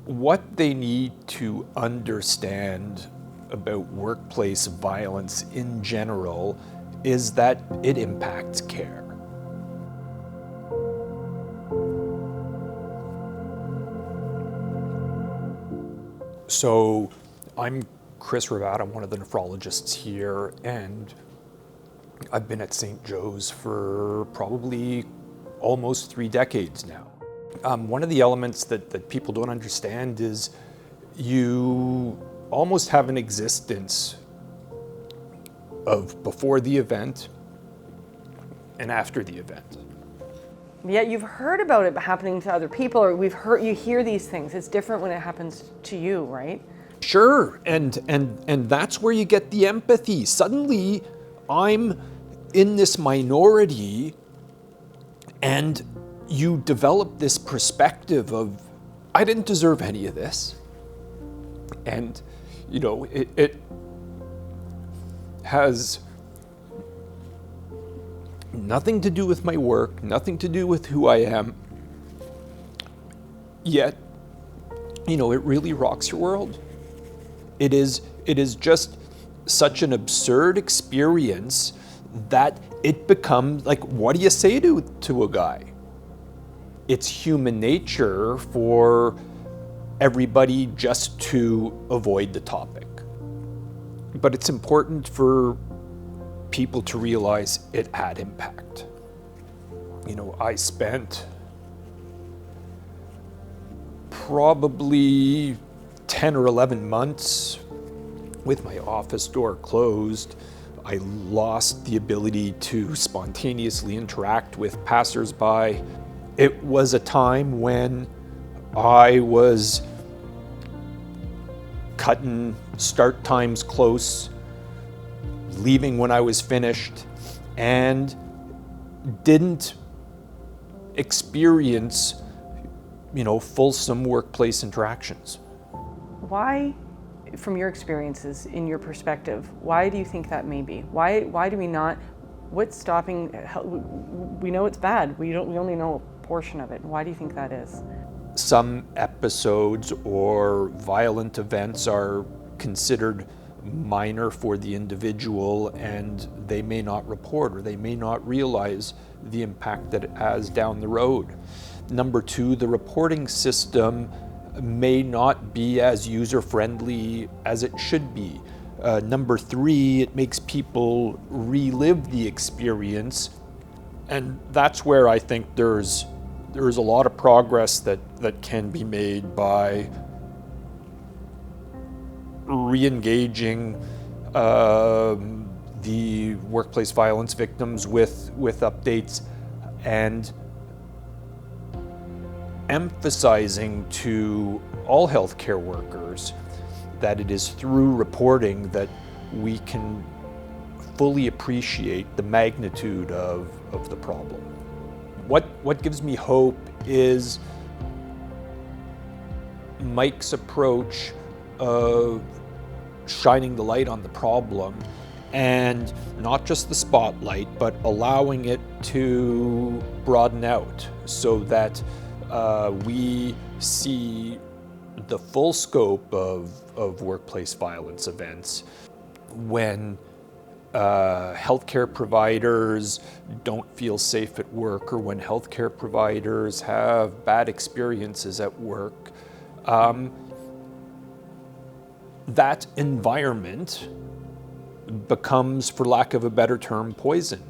What they need to understand about workplace violence in general is that it impacts care. So I'm Chris Rabbat, I'm one of the nephrologists here, and I've been at St. Joe's for probably almost 3 decades now. One of the elements that people don't understand is you almost have an existence of before the event and after the event. Yet you've heard about it happening to other people, or you hear these things. It's different when it happens to you, right? Sure, and that's where you get the empathy. Suddenly, I'm in this minority, and you develop this perspective of, I didn't deserve any of this. And, you know, it has nothing to do with my work, nothing to do with who I am. Yet, you know, it really rocks your world. It is just such an absurd experience that it becomes like, what do you say to a guy? It's human nature for everybody just to avoid the topic. But it's important for people to realize it had impact. You know, I spent probably 10 or 11 months with my office door closed. I lost the ability to spontaneously interact with passersby. It was a time when I was cutting start times close, leaving when I was finished, and didn't experience, you know, fulsome workplace interactions. Why, from your experiences, in your perspective, why do you think that may be? Why do we not, what's stopping, we know it's bad, we only know a portion of it. Why do you think that is? Some episodes or violent events are considered minor for the individual, and they may not report, or they may not realize the impact that it has down the road. Number two, the reporting system may not be as user-friendly as it should be. Number three, it makes people relive the experience, and that's where I think there's a lot of progress that can be made by re-engaging the workplace violence victims with updates, and emphasizing to all healthcare workers that it is through reporting that we can fully appreciate the magnitude of the problem. What gives me hope is Mike's approach of shining the light on the problem, and not just the spotlight, but allowing it to broaden out so that we see the full scope of workplace violence events. When healthcare providers don't feel safe at work, or when healthcare providers have bad experiences at work, that environment becomes, for lack of a better term, poison.